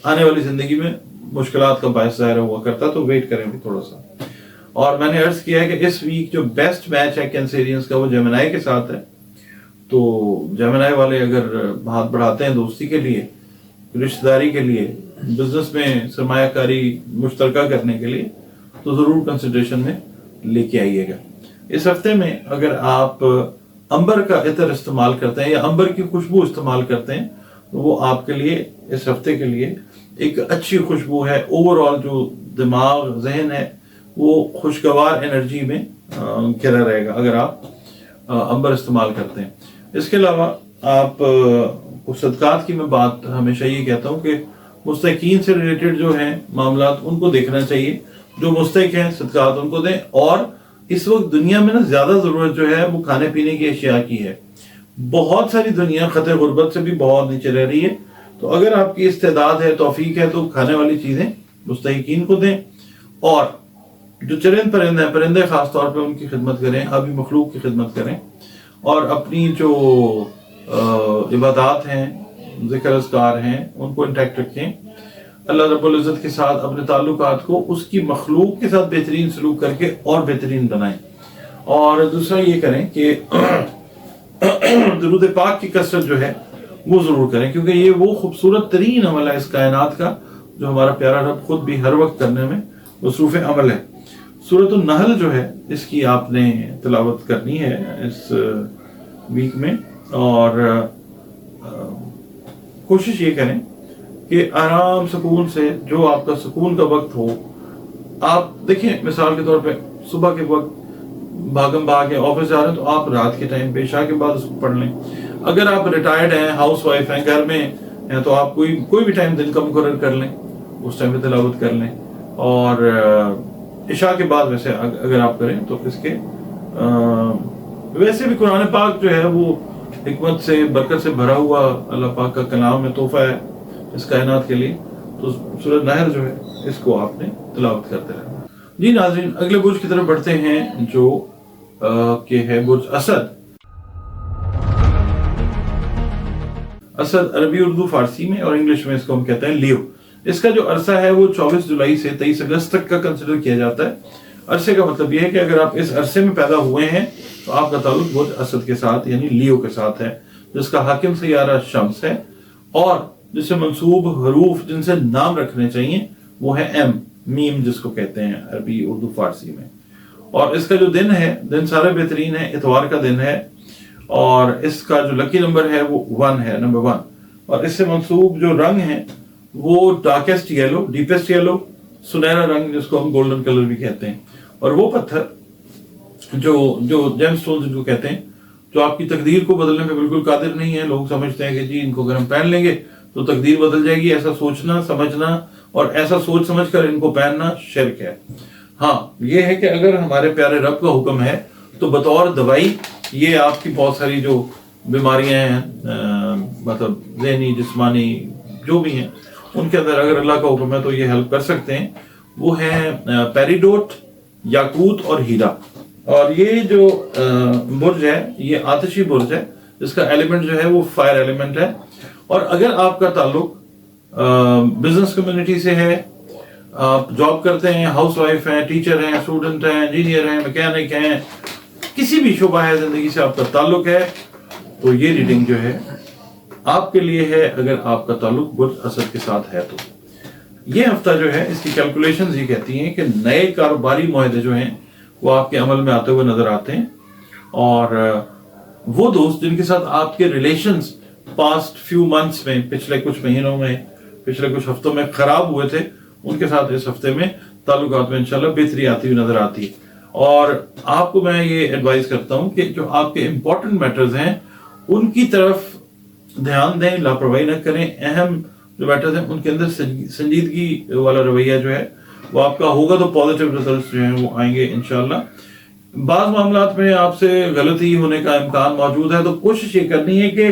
S1: آنے والی زندگی میں مشکلات کا باعث ظاہر ہوا کرتا ہے. تو ویٹ کریں بھی تھوڑا سا. اور میں نے عرض کیا ہے کہ اس ویک جو بیسٹ میچ ہے کینسیرینز کا وہ جیمنائی کے ساتھ ہے. تو جیمنائی والے اگر ہاتھ بڑھاتے ہیں دوستی کے لیے، رشتہ داری کے لیے، بزنس میں سرمایہ کاری مشترکہ کرنے کے لیے، تو ضرور کنسیڈریشن میں لے کے آئیے گا. اس ہفتے میں اگر آپ امبر کا عطر استعمال کرتے ہیں یا امبر کی خوشبو استعمال کرتے ہیں تو وہ آپ کے لیے اس ہفتے کے لیے ایک اچھی خوشبو ہے. اوور آل جو دماغ، ذہن ہے وہ خوشگوار انرجی میں گھرا رہے گا اگر آپ امبر استعمال کرتے ہیں. اس کے علاوہ آپ صدقات کی میں بات ہمیشہ یہ کہتا ہوں کہ مستحقین سے ریلیٹڈ جو ہیں معاملات ان کو دیکھنا چاہیے. جو مستحق ہیں صدقات ان کو دیں. اور اس وقت دنیا میں نا زیادہ ضرورت جو ہے وہ کھانے پینے کی اشیاء کی ہے. بہت ساری دنیا خطر غربت سے بھی بہت نیچے رہ رہی ہے. تو اگر آپ کی استعداد ہے، توفیق ہے، تو کھانے والی چیزیں مستحقین کو دیں. اور جو چرند پرندے ہیں، پرندے خاص طور پہ ان کی خدمت کریں، آبی مخلوق کی خدمت کریں. اور اپنی جو عبادات ہیں، ذکر اذکار ہیں، ان کو انٹیکٹ رکھیں. اللہ رب العزت کے ساتھ اپنے تعلقات کو اس کی مخلوق کے ساتھ بہترین سلوک کر کے اور بہترین بنائیں. اور دوسرا یہ کریں کہ درود پاک کی کثرت جو ہے وہ ضرور کریں، کیونکہ یہ وہ خوبصورت ترین عمل ہے اس کائنات کا جو ہمارا پیارا رب خود بھی ہر وقت کرنے میں مصروف عمل ہے. سورۃ النحل جو ہے اس کی آپ نے تلاوت کرنی ہے اس ویک میں. اور کوشش یہ کریں کہ آرام سکون سے، جو آپ کا سکون کا وقت ہو، آپ دیکھیں مثال کے طور پہ صبح کے وقت بھاگم بھاگ آفس جا رہے ہیں تو آپ رات کے ٹائم پہ عشاء کے بعد اس کو پڑھ لیں. اگر آپ ریٹائرڈ ہیں، ہاؤس وائف ہیں، گھر میں ہیں، تو آپ کوئی بھی ٹائم دن کا مقرر کر لیں، اس ٹائم پہ تلاوت کر لیں. اور عشاء کے بعد ویسے اگر آپ کریں تو اس کے ویسے بھی قرآن پاک جو ہے وہ حکمت سے، برکت سے بھرا ہوا اللہ پاک کا کلام ہے، تحفہ ہے اس کائنات کے لیے. تو سورۃ نحل جو ہے اس کو آپ نے تلاوت کرتے رہنا. جی ناظرین، اگلے برج کی طرف بڑھتے ہیں جو کہ ہے برج اسد. اسد عربی، اردو، فارسی میں اور انگلش میں اس کو ہم کہتے ہیں لیو. اس کا جو عرصہ ہے وہ 24 جولائی سے 23 اگست تک کا کنسیڈر کیا جاتا ہے. عرصے کا مطلب یہ ہے کہ اگر آپ اس عرصے میں پیدا ہوئے ہیں تو آپ کا تعلق برج اسد کے ساتھ یعنی لیو کے ساتھ ہے، جس کا حاکم سیارہ شمس ہے. اور جس سے منسوب حروف جن سے نام رکھنے چاہیے وہ ہے ایم، میم جس کو کہتے ہیں عربی، اردو، فارسی میں. اور اس کا جو دن ہے، دن سارے بہترین ہے، اتوار کا دن ہے. اور اس کا جو لکی نمبر ہے وہ 1 ہے، نمبر 1. اور اس سے منسوب جو رنگ ہیں وہ ڈارکیسٹ یلو، ڈیپیسٹ یلو، سنہرا رنگ جس کو ہم گولڈن کلر بھی کہتے ہیں، اور وہ پتھر جو جیم سٹونز جن کو کہتے ہیں، جو آپ کی تقدیر کو بدلنے پہ بالکل قادر نہیں ہے. لوگ سمجھتے ہیں کہ جی ان کو اگر ہم پہن لیں گے تو تقدیر بدل جائے گی. ایسا سوچنا سمجھنا اور ایسا سوچ سمجھ کر ان کو پہننا شرک ہے. ہاں یہ ہے کہ اگر ہمارے پیارے رب کا حکم ہے تو بطور دوائی یہ آپ کی بہت ساری جو بیماریاں ہیں مطلب ذہنی جسمانی جو بھی ہیں ان کے اندر اگر اللہ کا حکم ہے تو یہ ہیلپ کر سکتے ہیں. وہ ہیں پیریڈوٹ، یاقوت اور ہیرا. اور یہ جو برج ہے یہ آتشی برج ہے، اس کا ایلیمنٹ جو ہے وہ فائر ایلیمنٹ ہے. اور اگر آپ کا تعلق بزنس کمیونٹی سے ہے، آپ جاب کرتے ہیں، ہاؤس وائف ہیں، ٹیچر ہیں، اسٹوڈنٹ ہیں، انجینئر ہیں، میکینک ہیں، کسی بھی شعبہ ہے زندگی سے آپ کا تعلق ہے تو یہ ریڈنگ جو ہے آپ کے لیے ہے اگر آپ کا تعلق برج اسد کے ساتھ ہے تو. یہ ہفتہ جو ہے اس کی کیلکولیشنز یہ کہتی ہیں کہ نئے کاروباری معاہدے جو ہیں وہ آپ کے عمل میں آتے ہوئے نظر آتے ہیں. اور وہ دوست جن کے ساتھ آپ کے ریلیشنز پاسٹ فیو منتھس میں، پچھلے کچھ مہینوں میں، پچھلے کچھ ہفتوں میں خراب ہوئے تھے، ان کے ساتھ اس ہفتے میں تعلقات میں انشاءاللہ بہتری آتی ہوئی نظر آتی ہے. اور آپ کو میں یہ ایڈوائز کرتا ہوں کہ جو آپ کے امپورٹنٹ میٹرز ہیں ان کی طرف دھیان دیں، لاپرواہی نہ کریں. اہم جو میٹرز ہیں ان کے اندر سنجیدگی والا رویہ جو ہے وہ آپ کا ہوگا تو پازیٹیو ریزلٹس جو ہیں وہ آئیں گے انشاءاللہ. بعض معاملات میں آپ سے غلطی ہونے کا امکان موجود ہے تو کوشش یہ کرنی ہے کہ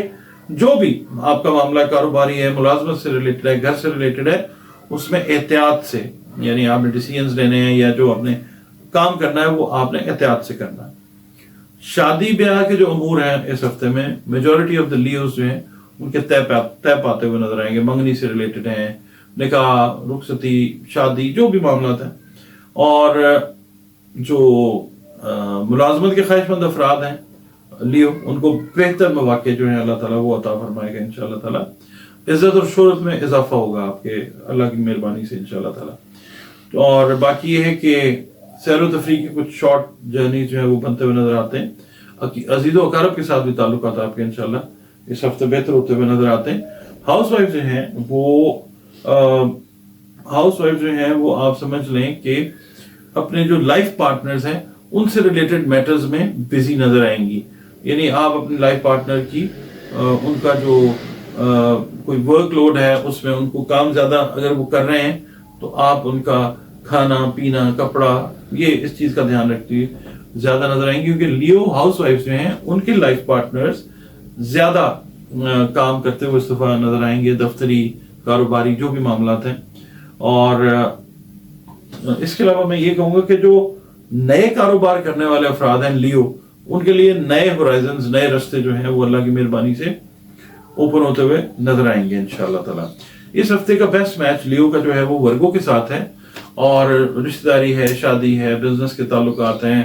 S1: جو بھی آپ کا معاملہ کاروباری ہے، ملازمت سے ریلیٹڈ ہے، گھر سے ریلیٹڈ ہے، اس میں احتیاط سے، یعنی آپ نے ڈیسیژنز لینے ہیں یا جو آپ نے کام کرنا ہے وہ آپ نے احتیاط سے کرنا ہے. شادی بیاہ کے جو امور ہیں اس ہفتے میں میجورٹی آف دا لیوز جو ہیں ان کے طے پاتے ہوئے نظر آئیں گے. منگنی سے ریلیٹڈ ہیں، نکاح، رخصتی، شادی، جو بھی معاملات ہیں. اور جو ملازمت کے خواہش مند افراد ہیں لیو، ان کو بہتر مواقع جو ہیں اللہ تعالیٰ وہ عطا فرمائے گا انشاءاللہ تعالیٰ. عزت اور شہرت میں اضافہ ہوگا آپ کے اللہ کی مہربانی سے انشاءاللہ تعالیٰ. اور باقی یہ ہے کہ سیر و تفریح کے کچھ شارٹ جرنی جو ہے وہ بنتے ہوئے نظر آتے ہیں. عزیز و اقارب کے ساتھ بھی تعلقات آپ کے انشاءاللہ اس ہفتے بہتر ہوتے ہوئے نظر آتے ہیں. ہاؤس وائف جو ہیں وہ آپ سمجھ لیں کہ اپنے جو لائف پارٹنرز ہیں ان سے ریلیٹڈ میٹرز میں بزی نظر آئیں گی. یعنی آپ اپنے لائف پارٹنر کی ان کا جو کوئی ورک لوڈ ہے اس میں ان کو کام زیادہ اگر وہ کر رہے ہیں تو آپ ان کا کھانا پینا کپڑا یہ اس چیز کا دھیان رکھتے ہوئے زیادہ نظر آئیں گے. کیونکہ لیو ہاؤس وائف جو ہیں ان کے لائف پارٹنرز زیادہ کام کرتے ہوئے اس دفعہ نظر آئیں گے، دفتری کاروباری جو بھی معاملات ہیں. اور اس کے علاوہ میں یہ کہوں گا کہ جو نئے کاروبار کرنے والے افراد ہیں لیو، ان کے لیے نئے ہورائزنز، نئے رستے جو ہیں وہ اللہ کی مہربانی سے اوپن ہوتے ہوئے نظر آئیں گے انشاءاللہ تعالیٰ. اس ہفتے کا بیسٹ میچ لیو کا جو ہے وہ ورگو کے ساتھ ہے. اور رشتہ داری ہے، شادی ہے، بزنس کے تعلقات ہیں،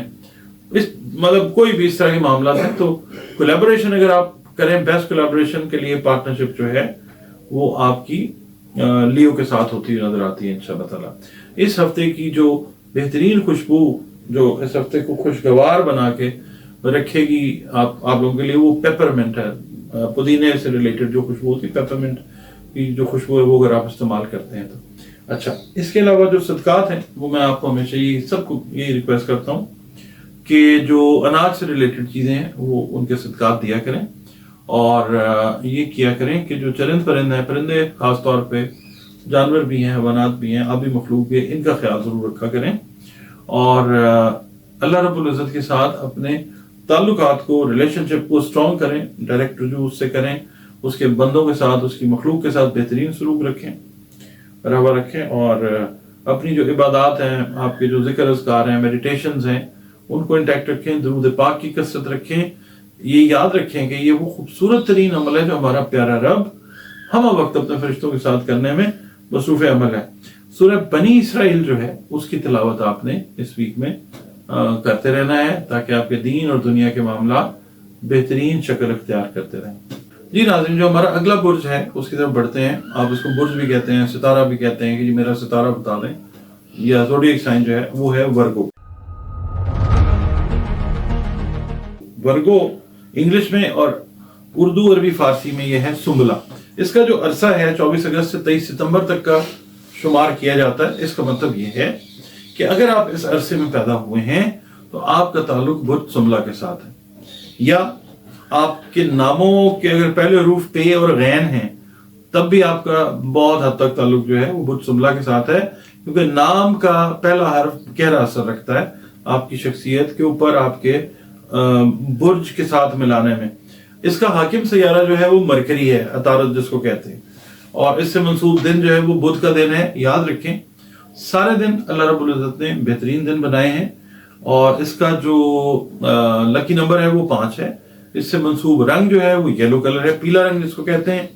S1: مطلب کوئی بھی اس طرح کے معاملات ہیں تو کولیبوریشن اگر آپ کریں، بیسٹ کولیبوریشن کے لیے پارٹنرشپ جو ہے وہ آپ کی لیو کے ساتھ ہوتی ہوئی نظر آتی ہے انشاءاللہ تعالیٰ. اس ہفتے کی جو بہترین خوشبو جو اس ہفتے کو خوشگوار بنا کے رکھے گی آپ لوگوں کے لیے وہ پیپرمنٹ ہے. پودینے سے ریلیٹڈ جو خوشبو ہوتی ہے، پیپرمنٹ کی جو خوشبو ہے وہ اگر آپ استعمال کرتے ہیں تو اچھا. اس کے علاوہ جو صدقات ہیں وہ میں آپ کو ہمیشہ سب کو یہی ریکویسٹ کرتا ہوں کہ جو اناج سے ریلیٹڈ چیزیں ہیں وہ ان کے صدقات دیا کریں. اور یہ کیا کریں کہ جو چرند پرند ہیں، پرندے خاص طور پہ، جانور بھی ہیں، حیوانات بھی ہیں، آبی مخلوق بھی ہیں، ان کا خیال ضرور رکھا کریں. اور اللہ رب العزت کے ساتھ اپنے تعلقات کو، ریلیشن شپ کو اسٹرانگ کریں، ڈائریکٹ رجوع اس سے کریں، اس کے بندوں کے ساتھ، اس کی مخلوق کے ساتھ بہترین سلوک رکھیں، روا رکھیں. اور اپنی جو عبادات ہیں، آپ کے جو ذکر اذکار ہیں، میڈیٹیشنز ہیں، ان کو انٹیکٹ رکھیں، درود پاک کی کثرت رکھیں. یہ یاد رکھیں کہ یہ وہ خوبصورت ترین عمل ہے جو ہمارا پیارا رب ہم وقت اپنے فرشتوں کے ساتھ کرنے میں مصروف عمل ہے. سورہ بنی اسرائیل جو ہے اس کی تلاوت آپ نے اس ویک میں کرتے رہنا ہے تاکہ آپ کے دین اور دنیا کے معاملات بہترین شکل اختیار کرتے رہیں. جی ناظرین، جو ہمارا اگلا برج ہے اس کی طرف بڑھتے ہیں. آپ اس کو برج بھی کہتے ہیں، ستارہ بھی کہتے ہیں کہ جی میرا ستارہ بتا دیں، یا زوڈیک سائن جو ہے وہ ہے ورگو. ورگو انگلش میں اور اردو عربی فارسی میں یہ ہے سنبلہ. इसका जो अरसा है 24 अगस्त से 23 सितंबर तक का शुमार किया जाता है। इसका मतलब ये है कि अगर आप इस अरसे में पैदा हुए हैं तो आपका ताल्लुक बुर्ज सुमला के साथ है, या आपके नामों के अगर पहले हरूफ पे और गैन हैं तब भी आपका बहुत हद तक ताल्लुक जो है वो बुर्ज सुमला के साथ है, क्योंकि नाम का पहला हर्फ गहरा असर रखता है आपकी शख्सियत के ऊपर, आपके बुर्ज के साथ मिलाने में। इसका हाकिम सैयारा जो है वो मरकरी है, अतारत जिसको कहते हैं, और इससे मंसूब दिन जो है वो बुध का दिन है। याद रखें सारे दिन अल्लाह रब्बुल इज्जत ने बेहतरीन दिन बनाए हैं, और इसका जो लकी नंबर है वो 5 है। इससे मंसूब रंग जो है वो येलो कलर है, पीला रंग जिसको कहते हैं,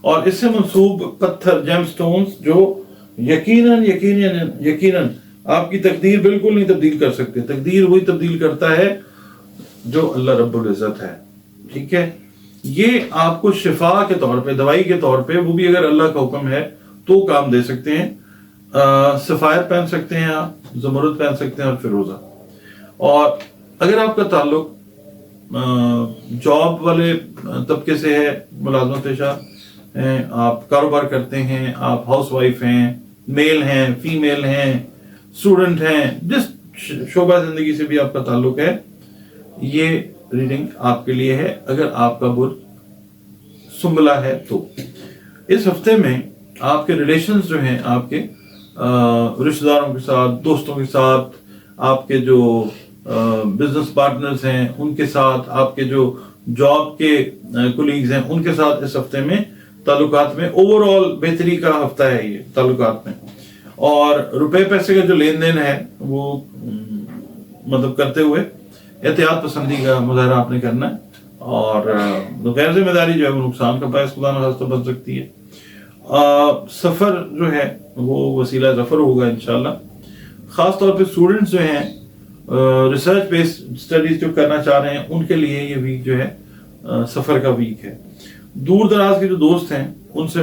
S1: और इससे मंसूब पत्थर जेमस्टोन्स जो यकीनन यकीनन यकीनन आपकी तकदीर बिल्कुल नहीं तब्दील कर सकते। तकदीर वही तब्दील करता है जो अल्लाह रब्बुल इज्जत है, ठीक है। ये आपको शिफा के तौर पे, दवाई के तौर पे, वो भी अगर अल्लाह का हुक्म है तो काम दे सकते हैं। सफायत पहन सकते हैं आप, ज़मरुद पहन सकते हैं और फिरोजा। और अगर आपका ताल्लुक जॉब वाले तबके से है, मुलाजमत पेशा हैं, आप कारोबार करते हैं, आप हाउस वाइफ हैं, मेल हैं, फीमेल हैं, स्टूडेंट हैं, जिस शोबा जिंदगी से भी आपका ताल्लुक है, ये रीडिंग आपके लिए है। अगर आपका बुर्ज सुंबला है तो इस हफ्ते में आपके रिलेशंस जो हैं, आपके रिश्तेदारों के साथ, दोस्तों के साथ, आपके जो बिजनेस पार्टनर्स हैं उनके साथ, आपके जो जॉब के कोलीग्स हैं उनके साथ, इस हफ्ते में ताल्लुकात में ओवरऑल बेहतरी का हफ्ता है ये ताल्लुकात में। और रुपए पैसे का जो लेन देन है वो मतलब करते हुए एहतियात पसंदी का मुजाहरा आपने करना है, और गैर जिम्मेदारी जो है वो नुकसान का बायस खुदा न खास्ता बन सकती है। सफर जो है वो वसीला ज़फर होगा इंशाल्लाह। खास तौर पे स्टूडेंट्स जो हैं रिसर्च बेस्ड स्टडीज जो करना चाह रहे हैं उनके लिए ये वीक जो है सफर का वीक है। दूर दराज के जो दोस्त हैं उनसे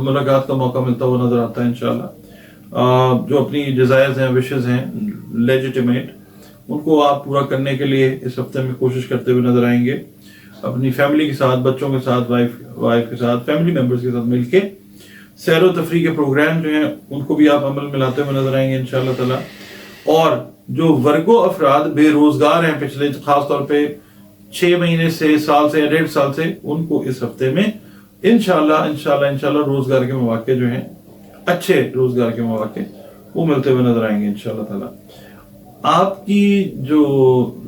S1: मुलाकात का मौका मिलता हुआ नजर आता है इंशाल्लाह। जो अपनी डिजायर्स हैं, विशेस हैं लेजिटिमेट, उनको आप पूरा करने के लिए इस हफ्ते में कोशिश करते हुए नजर आएंगे। अपनी फैमिली के साथ, बच्चों के साथ, वाइफ के साथ, फैमिली मेंबर्स के साथ मिलके सैर व तफरी के प्रोग्राम जो हैं उनको भी आप अमल में लाते हुए नजर आएंगे इंशाल्लाह ताला। और जो वर्गो अफराद बेरोजगार हैं पिछले खास तौर पे 6 महीने से, साल से या 1.5 साल से, उनको इस हफ्ते में इंशाल्लाह रोजगार के मौके जो हैं, अच्छे रोजगार के मौके वो मिलते हुए नजर आएंगे इंशाल्लाह ताला। आपकी जो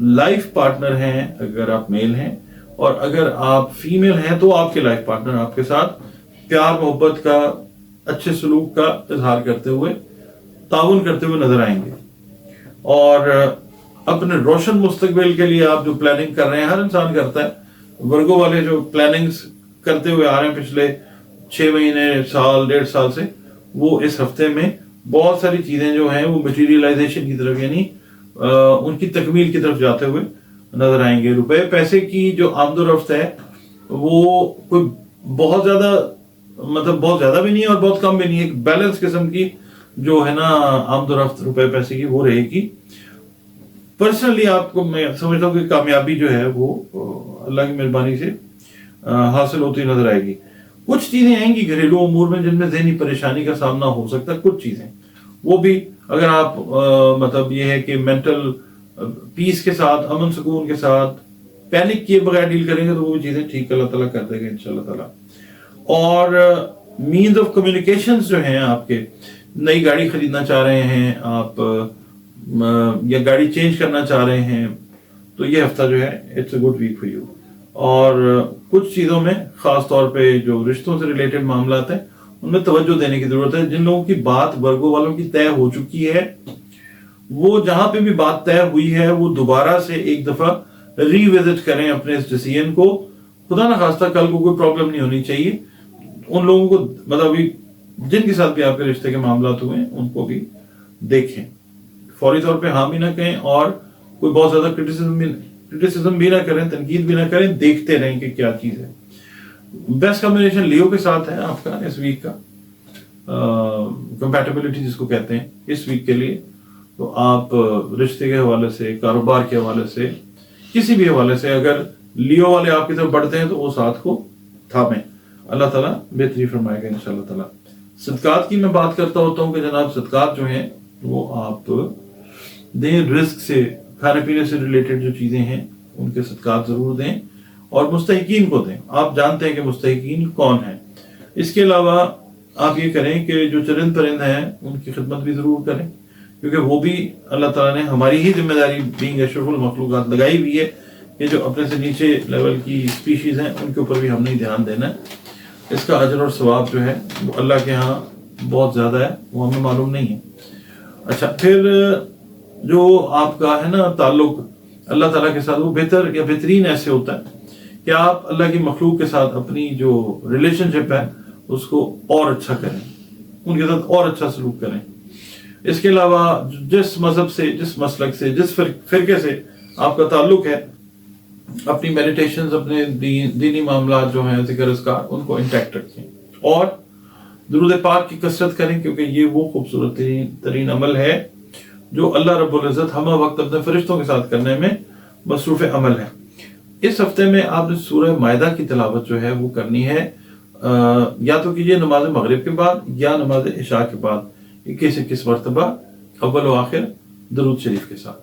S1: लाइफ पार्टनर हैं, अगर आप मेल हैं और अगर आप फीमेल हैं, तो आपके लाइफ पार्टनर आपके साथ प्यार मोहब्बत का, अच्छे सलूक का इजहार करते हुए, ताउन करते हुए नजर आएंगे। और अपने रोशन मुस्तकबिल के लिए आप जो प्लानिंग कर रहे हैं, हर इंसान करता है, वर्गों वाले जो प्लानिंग्स करते हुए आ रहे हैं पिछले 6 महीने, साल, 1.5 साल से, वो इस हफ्ते में बहुत सारी चीजें जो हैं वो मटीरियलाइजेशन की तरफ, यानी उनकी तकमील की तरफ जाते हुए नजर आएंगे। रुपए पैसे की जो आमदोरफ्त है वो कोई बहुत ज्यादा, मतलब बहुत ज्यादा भी नहीं है और बहुत कम भी नहीं है, एक बैलेंस किस्म की जो है ना आमदोरफ्त रुपए पैसे की वो रहेगी। पर्सनली आपको मैं समझता हूँ कि कामयाबी जो है वो अल्लाह की मेहरबानी से हासिल होती नजर आएगी। कुछ चीजें आएंगी घरेलू अमूर में जिनमें ज़हनी परेशानी का सामना हो सकता है, कुछ चीजें वो भी अगर आप मतलब ये है कि मेंटल पीस के साथ, अमन सुकून के साथ, पैनिक किए बगैर डील करेंगे तो वो चीजें ठीक अल्लाह ताला कर देगा इंशाल्लाह ताला। और मीन्स ऑफ कम्युनिकेशंस जो हैं, आपके नई गाड़ी खरीदना चाह रहे हैं आप या गाड़ी चेंज करना चाह रहे हैं, तो ये हफ्ता जो है it's a good week for you. और कुछ चीज़ों में खास तौर पे जो रिश्तों से रिलेटेड मामलात हैं उनमें तवज्जो देने की जरूरत है। जिन लोगों की बात वर्गो वालों की तय हो चुकी है, वो जहां पे भी बात तय हुई है वो दोबारा से एक दफा रीविजिट करें अपने इस डिसीजन को। खुदा ना खास्ता कल को कोई प्रॉब्लम नहीं होनी चाहिए। उन लोगों को मतलब अभी जिनके साथ भी आपके रिश्ते के मामलात हुए हैं उनको भी देखें, फौरी तौर पे हाँ भी ना कहें और कोई बहुत ज्यादा क्रिटिसिज्म भी ना करें, तनकीद भी ना करें, देखते रहें कि क्या चीज है। बेस्ट कॉम्बिनेशन लियो के साथ है आपका इस वीक का, कंपैटिबिलिटी जिसको कहते हैं इस वीक के लिए। तो आप रिश्ते के हवाले से, कारोबार के हवाले से, किसी भी हवाले से अगर लियो वाले आपकी तरफ बढ़ते हैं तो वो साथ को थामें। اللہ تعالیٰ بہتری فرمائے گا انشاءاللہ تعالیٰ۔ صدقات کی میں بات کرتا ہوتا ہوں کہ جناب صدقات جو ہیں وہ آپ دیں، رزق سے، کھانے پینے سے ریلیٹڈ جو چیزیں ہیں ان کے صدقات ضرور دیں، اور مستحقین کو دیں۔ آپ جانتے ہیں کہ مستحقین کون ہیں۔ اس کے علاوہ آپ یہ کریں کہ جو چرند پرند ہیں ان کی خدمت بھی ضرور کریں، کیونکہ وہ بھی اللہ تعالیٰ نے ہماری ہی ذمہ داری بینگ اشرف المخلوقات لگائی ہوئی ہے کہ جو اپنے سے نیچے لیول کی اسپیشیز ہیں ان کے اوپر بھی ہم نے دھیان دینا ہے۔ اس کا اجر اور ثواب جو ہے وہ اللہ کے ہاں بہت زیادہ ہے، وہ ہمیں معلوم نہیں ہے۔ اچھا، پھر جو آپ کا ہے نا تعلق اللہ تعالیٰ کے ساتھ، وہ بہتر یا بہترین ایسے ہوتا ہے کہ آپ اللہ کی مخلوق کے ساتھ اپنی جو ریلیشن شپ ہے اس کو اور اچھا کریں، ان کے ساتھ اور اچھا سلوک کریں۔ اس کے علاوہ جس مذہب سے، جس مسلک سے، جس فرقے سے آپ کا تعلق ہے، اپنی میڈیٹیشنز، اپنے دینی معاملات جو ہیں، ذکر اذکار، ان کو انٹیکٹ رکھیں، اور درود پاک کی کثرت کریں، کیونکہ یہ وہ خوبصورت ترین عمل ہے جو اللہ رب العزت ہمہ وقت اپنے فرشتوں کے ساتھ کرنے میں مصروف عمل ہے۔ اس ہفتے میں آپ نے سورہ مائدہ کی تلاوت جو ہے وہ کرنی ہے، یا تو کیجئے نماز مغرب کے بعد یا نماز عشاء کے بعد 21 مرتبہ اول و آخر درود شریف کے ساتھ۔